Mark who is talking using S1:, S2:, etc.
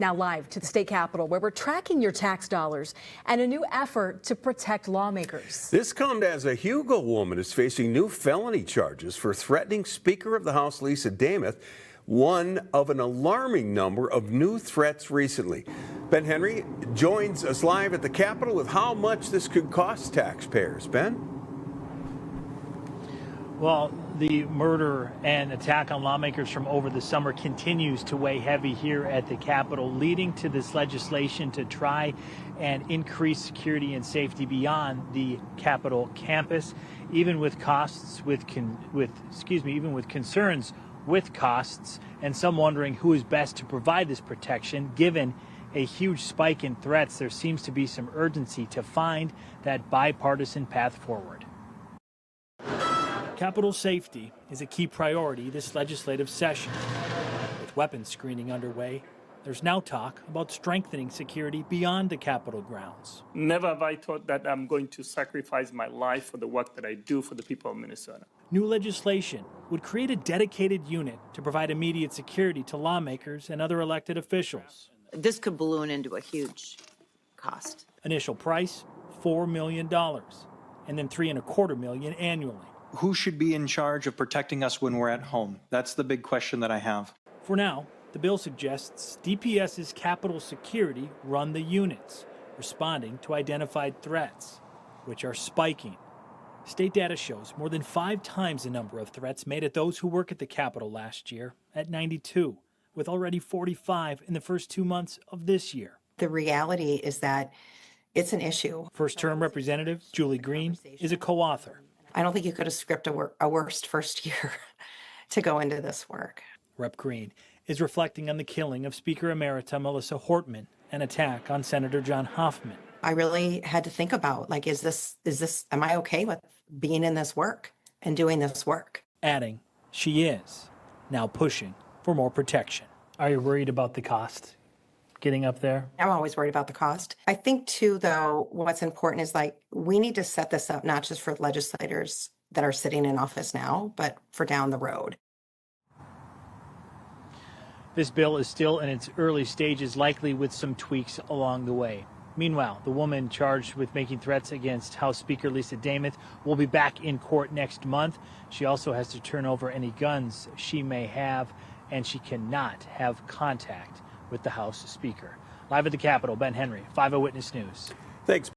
S1: Now live to the state capitol, where we're tracking your tax dollars and a new effort to protect lawmakers.
S2: This comes as a Hugo woman is facing new felony charges for threatening Speaker of the House Lisa Damith, one of an alarming number of new threats recently. Ben Henry joins us live at the Capitol with how much this could cost taxpayers. Ben?
S3: Well, the murder and attack on lawmakers from over the summer continues to weigh heavy here at the Capitol, leading to this legislation to try and increase security and safety beyond the Capitol campus, even with concerns with costs, and some wondering who is best to provide this protection. Given a huge spike in threats, there seems to be some urgency to find that bipartisan path forward. Capitol safety is a key priority this legislative session. With weapons screening underway, there's now talk about strengthening security beyond the Capitol grounds.
S4: Never have I thought that I'm going to sacrifice my life for the work that I do for the people of Minnesota.
S3: New legislation would create a dedicated unit to provide immediate security to lawmakers and other elected officials.
S5: This could balloon into a huge cost.
S3: Initial price, $4 million, and then $3.25 million annually.
S6: Who should be in charge of protecting us when we're at home? That's the big question that I have.
S3: For now, the bill suggests DPS's Capitol security run the units, responding to identified threats, which are spiking. State data shows more than 5 times the number of threats made at those who work at the Capitol last year, at 92, with already 45 in the first 2 months of this year.
S7: The reality is that it's an issue.
S3: First-term Representative Julie Green is a co-author.
S7: I don't think you could have scripted a worst first year to go into this work.
S3: Rep. Green is reflecting on the killing of Speaker Emerita Melissa Hortman, an attack on Senator John Hoffman.
S7: I really had to think about, like, am I okay with being in this work and doing this work?
S3: Adding, she is now pushing for more protection. Are you worried about the cost getting up there?
S7: I'm always worried about the cost. I think too, though, what's important is, like, we need to set this up not just for legislators that are sitting in office now, but for down the road.
S3: This bill is still in its early stages, likely with some tweaks along the way. Meanwhile, the woman charged with making threats against House Speaker Lisa Damith will be back in court next month. She also has to turn over any guns she may have, and she cannot have contact with the House Speaker. Live at the Capitol, Ben Henry, 5 Eyewitness News.
S2: Thanks.